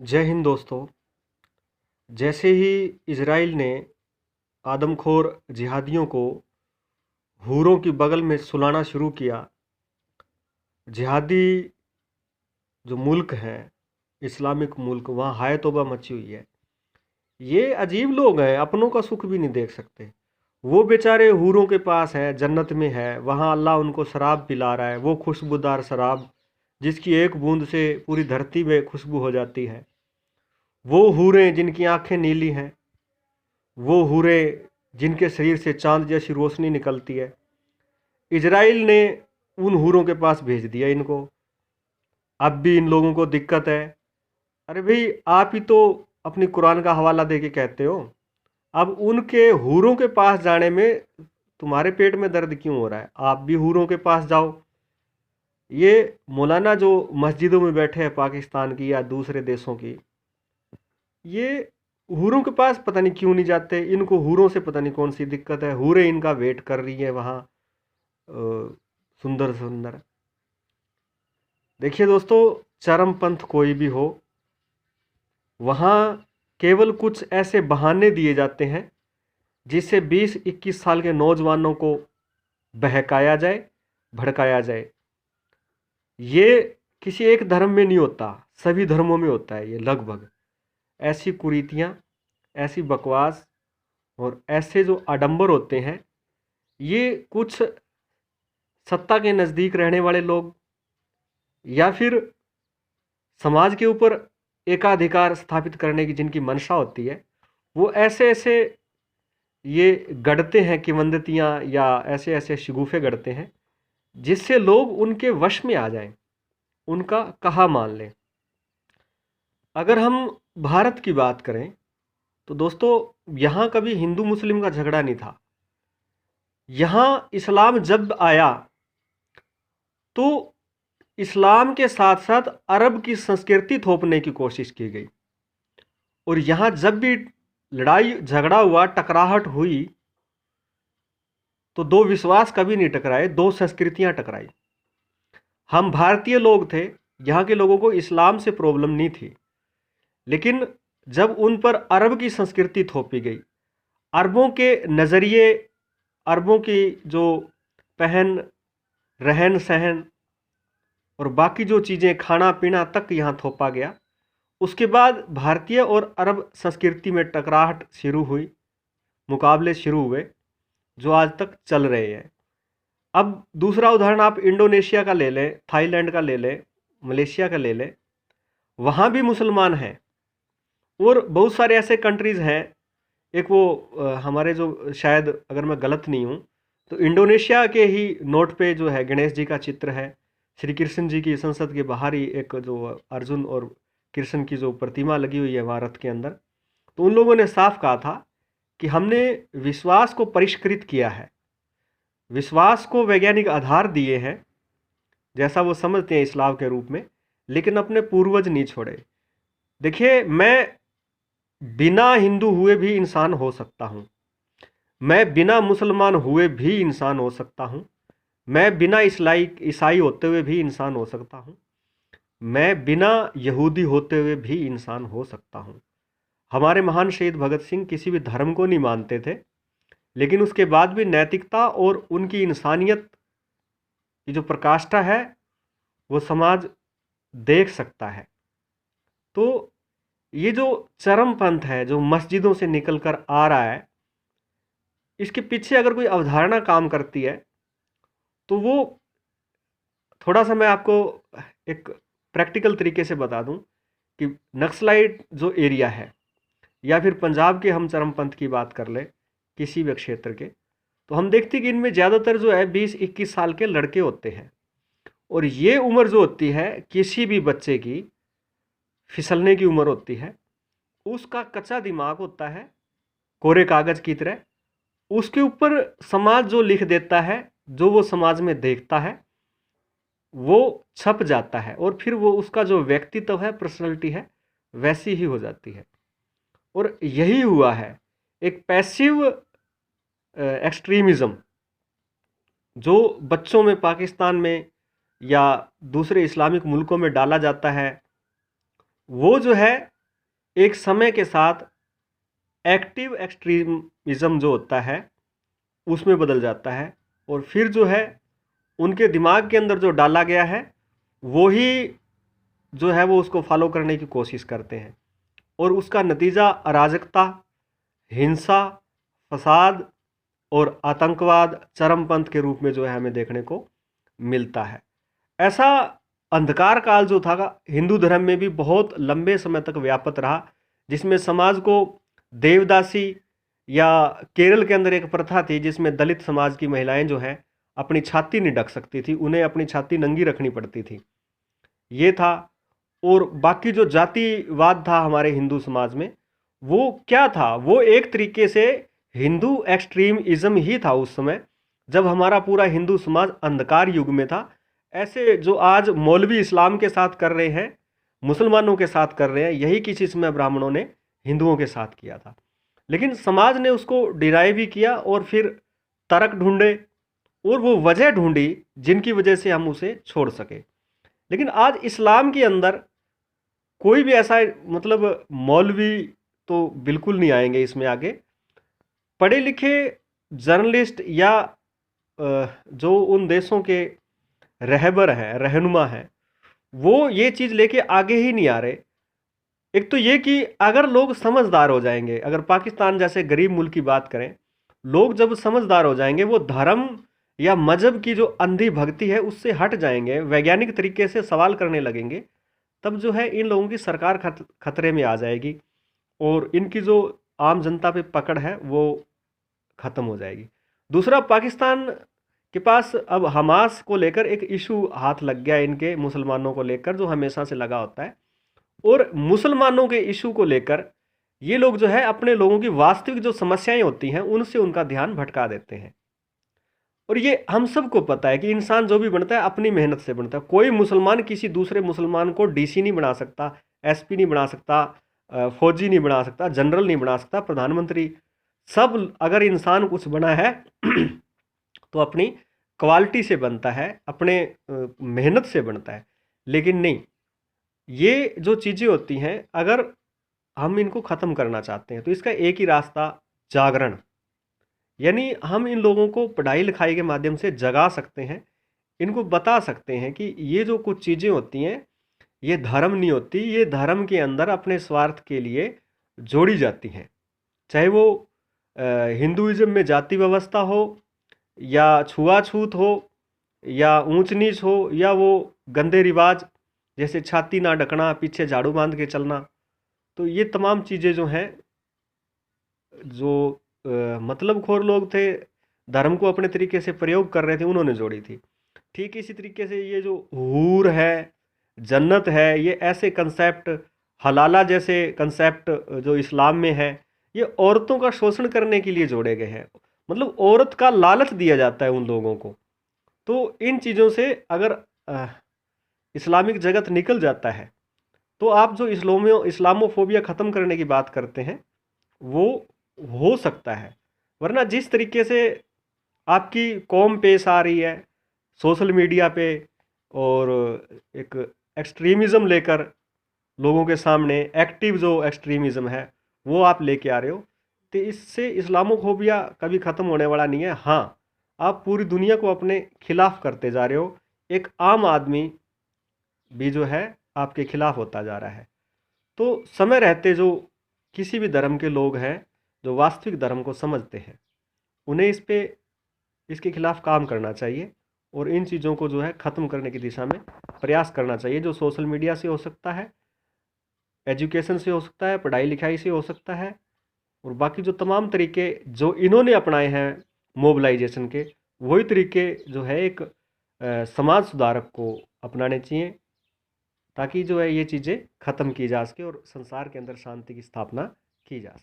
जय हिंद दोस्तों। जैसे ही इजराइल ने आदमखोर जिहादियों को हूरों की बगल में सुलाना शुरू किया, जिहादी जो मुल्क हैं, इस्लामिक मुल्क, वहाँ हाय तौबा मची हुई है। ये अजीब लोग हैं, अपनों का सुख भी नहीं देख सकते। वो बेचारे हूरों के पास हैं, जन्नत में है, वहाँ अल्लाह उनको शराब पिला रहा है, वो खुशबूदार शराब जिसकी एक बूंद से पूरी धरती में खुशबू हो जाती है। वो हूरें जिनकी आंखें नीली हैं, वो हूरे जिनके शरीर से चांद जैसी रोशनी निकलती है, इजराइल ने उन हूरों के पास भेज दिया इनको। अब भी इन लोगों को दिक्कत है। अरे भाई, आप ही तो अपनी कुरान का हवाला दे के कहते हो। अब उनके हूरों के पास जाने में तुम्हारे पेट में दर्द क्यों हो रहा है? आप भी हूरों के पास जाओ। ये मौलाना जो मस्जिदों में बैठे हैं पाकिस्तान की या दूसरे देशों की, ये हूरों के पास पता नहीं क्यों नहीं जाते। इनको हूरों से पता नहीं कौन सी दिक्कत है। हूरें इनका वेट कर रही है वहाँ, सुंदर सुंदर। देखिए दोस्तों, चरमपंथ कोई भी हो, वहाँ केवल कुछ ऐसे बहाने दिए जाते हैं जिससे 20-21 साल के नौजवानों को बहकाया जाए, भड़काया जाए। ये किसी एक धर्म में नहीं होता, सभी धर्मों में होता है ये लगभग। ऐसी कुरीतियाँ, ऐसी बकवास और ऐसे जो आडंबर होते हैं, ये कुछ सत्ता के नज़दीक रहने वाले लोग या फिर समाज के ऊपर एकाधिकार स्थापित करने की जिनकी मंशा होती है, वो ऐसे ऐसे ये गढ़ते हैं किंवदंतियाँ या ऐसे ऐसे शगुफे गढ़ते हैं जिससे लोग उनके वश में आ जाएं, उनका कहा मान लें। अगर हम भारत की बात करें तो दोस्तों, यहाँ कभी हिंदू मुस्लिम का झगड़ा नहीं था। यहाँ इस्लाम जब आया तो इस्लाम के साथ साथ अरब की संस्कृति थोपने की कोशिश की गई। और यहाँ जब भी लड़ाई झगड़ा हुआ, टकराहट हुई, तो दो विश्वास कभी नहीं टकराए, दो संस्कृतियां टकराई। हम भारतीय लोग थे, यहाँ के लोगों को इस्लाम से प्रॉब्लम नहीं थी, लेकिन जब उन पर अरब की संस्कृति थोपी गई, अरबों के नज़रिए, अरबों की जो पहन, रहन सहन और बाकी जो चीज़ें, खाना पीना तक यहाँ थोपा गया, उसके बाद भारतीय और अरब संस्कृति में टकराहट शुरू हुई, मुकाबले शुरू हुए जो आज तक चल रहे हैं। अब दूसरा उदाहरण आप इंडोनेशिया का ले लें, थाईलैंड का ले लें, मलेशिया का ले लें। वहाँ भी मुसलमान हैं और बहुत सारे ऐसे कंट्रीज़ हैं। एक वो हमारे जो, शायद अगर मैं गलत नहीं हूँ तो इंडोनेशिया के ही नोट पे जो है गणेश जी का चित्र है। श्री कृष्ण जी की संसद के बाहर ही एक जो अर्जुन और कृष्ण की जो प्रतिमा लगी हुई है वहाँ रथ के अंदर। तो उन लोगों ने साफ कहा था कि हमने विश्वास को परिष्कृत किया है, विश्वास को वैज्ञानिक आधार दिए हैं जैसा वो समझते हैं इस्लाम के रूप में, लेकिन अपने पूर्वज नहीं छोड़े। देखिए, मैं बिना हिंदू हुए भी इंसान हो सकता हूँ, मैं बिना मुसलमान हुए भी इंसान हो सकता हूँ, मैं बिना ईसाई होते हुए भी इंसान हो सकता हूँ, मैं बिना यहूदी होते हुए भी इंसान हो सकता हूँ। हमारे महान शहीद भगत सिंह किसी भी धर्म को नहीं मानते थे, लेकिन उसके बाद भी नैतिकता और उनकी इंसानियत की जो प्रकाष्ठा है वो समाज देख सकता है। तो ये जो चरमपंथ है जो मस्जिदों से निकल कर आ रहा है, इसके पीछे अगर कोई अवधारणा काम करती है तो वो, थोड़ा सा मैं आपको एक प्रैक्टिकल तरीके से बता दूं कि नक्सलाइट जो एरिया है या फिर पंजाब के हम चरमपंथ की बात कर लें किसी भी क्षेत्र के, तो हम देखते हैं कि इनमें ज़्यादातर जो है 20-21 साल के लड़के होते हैं। और ये उम्र जो होती है किसी भी बच्चे की फिसलने की उम्र होती है। उसका कच्चा दिमाग होता है कोरे कागज की तरह, उसके ऊपर समाज जो लिख देता है, जो वो समाज में देखता है, वो छप जाता है और फिर वो उसका जो व्यक्तित्व है, पर्सनैलिटी है, वैसी ही हो जाती है। और यही हुआ है, एक पैसिव एक्सट्रीमिज़म जो बच्चों में पाकिस्तान में या दूसरे इस्लामिक मुल्कों में डाला जाता है, वो जो है एक समय के साथ एक्टिव एक्सट्रीमिज़म जो होता है उसमें बदल जाता है, और फिर जो है उनके दिमाग के अंदर जो डाला गया है वो ही जो है वो उसको फॉलो करने की कोशिश करते हैं, और उसका नतीजा अराजकता, हिंसा, फसाद और आतंकवाद चरमपंथ के रूप में जो है हमें देखने को मिलता है। ऐसा अंधकार काल जो था हिंदू धर्म में भी बहुत लंबे समय तक व्याप्त रहा, जिसमें समाज को देवदासी, या केरल के अंदर एक प्रथा थी जिसमें दलित समाज की महिलाएं जो है अपनी छाती नहीं ढक सकती थी, उन्हें अपनी छाती नंगी रखनी पड़ती थी, ये था। और बाकी जो जातिवाद था हमारे हिंदू समाज में, वो क्या था, वो एक तरीके से हिंदू एक्सट्रीमिज्म ही था उस समय, जब हमारा पूरा हिंदू समाज अंधकार युग में था। ऐसे जो आज मौलवी इस्लाम के साथ कर रहे हैं, मुसलमानों के साथ कर रहे हैं, यही किसी समय ब्राह्मणों ने हिंदुओं के साथ किया था। लेकिन समाज ने उसको डिनाई भी किया और फिर तर्क ढूंढे और वो वजह ढूंढी जिनकी वजह से हम उसे छोड़ सके। लेकिन आज इस्लाम के अंदर कोई भी ऐसा मतलब मौलवी तो बिल्कुल नहीं आएंगे इसमें आगे, पढ़े लिखे जर्नलिस्ट या जो उन देशों के रहबर हैं, रहनुमा हैं, वो ये चीज़ लेके आगे ही नहीं आ रहे। एक तो ये कि अगर लोग समझदार हो जाएंगे, अगर पाकिस्तान जैसे गरीब मुल्क की बात करें, लोग जब समझदार हो जाएंगे, वो धर्म या मजहब की जो अंधी भक्ति है उससे हट जाएंगे, वैज्ञानिक तरीके से सवाल करने लगेंगे, तब जो है इन लोगों की सरकार खतरे में आ जाएगी और इनकी जो आम जनता पे पकड़ है वो ख़त्म हो जाएगी। दूसरा, पाकिस्तान के पास अब हमास को लेकर एक इशू हाथ लग गया, इनके मुसलमानों को लेकर, जो हमेशा से लगा होता है, और मुसलमानों के इशू को लेकर ये लोग जो है अपने लोगों की वास्तविक जो समस्याएं होती हैं उनसे उनका ध्यान भटका देते हैं। और ये हम सबको पता है कि इंसान जो भी बनता है अपनी मेहनत से बनता है। कोई मुसलमान किसी दूसरे मुसलमान को डीसी नहीं बना सकता, एसपी नहीं बना सकता, फौजी नहीं बना सकता, जनरल नहीं बना सकता, प्रधानमंत्री। सब अगर इंसान कुछ बना है तो अपनी क्वालिटी से बनता है, अपने मेहनत से बनता है। लेकिन नहीं, ये जो चीज़ें होती हैं, अगर हम इनको ख़त्म करना चाहते हैं तो इसका एक ही रास्ता, जागरण। यानी हम इन लोगों को पढ़ाई लिखाई के माध्यम से जगा सकते हैं, इनको बता सकते हैं कि ये जो कुछ चीज़ें होती हैं ये धर्म नहीं होती, ये धर्म के अंदर अपने स्वार्थ के लिए जोड़ी जाती हैं। चाहे वो हिंदुइज्म में जाति व्यवस्था हो, या छुआछूत हो, या ऊंच नीच हो, या वो गंदे रिवाज जैसे छाती ना ढकना, पीछे झाड़ू बांध के चलना। तो ये तमाम चीज़ें जो हैं, जो मतलब खोर लोग थे, धर्म को अपने तरीके से प्रयोग कर रहे थे, उन्होंने जोड़ी थी। ठीक इसी तरीके से ये जो हूर है, जन्नत है, ये ऐसे कंसेप्ट, हलाला जैसे कंसेप्ट जो इस्लाम में है, ये औरतों का शोषण करने के लिए जोड़े गए हैं। मतलब औरत का लालच दिया जाता है उन लोगों को। तो इन चीज़ों से अगर इस्लामिक जगत निकल जाता है तो आप जो इस्लामोफोबिया ख़त्म करने की बात करते हैं वो हो सकता है। वरना जिस तरीके से आपकी कौम पेश आ रही है सोशल मीडिया पे, और एक एक्सट्रीमिज़म लेकर लोगों के सामने, एक्टिव जो एक्सट्रीमिज़म है वो आप लेके आ रहे हो, तो इससे इस्लामोफोबिया कभी ख़त्म होने वाला नहीं है। हाँ, आप पूरी दुनिया को अपने खिलाफ करते जा रहे हो, एक आम आदमी भी जो है आपके खिलाफ होता जा रहा है। तो समय रहते जो किसी भी धर्म के लोग हैं जो वास्तविक धर्म को समझते हैं, उन्हें इसके खिलाफ काम करना चाहिए और इन चीज़ों को जो है ख़त्म करने की दिशा में प्रयास करना चाहिए। जो सोशल मीडिया से हो सकता है, एजुकेशन से हो सकता है, पढ़ाई लिखाई से हो सकता है, और बाकी जो तमाम तरीके जो इन्होंने अपनाए हैं मोबिलाइजेशन के, वही तरीके जो है एक समाज सुधारक को अपनाने चाहिए, ताकि जो है ये चीज़ें ख़त्म की जा सके और संसार के अंदर शांति की स्थापना की जा सके।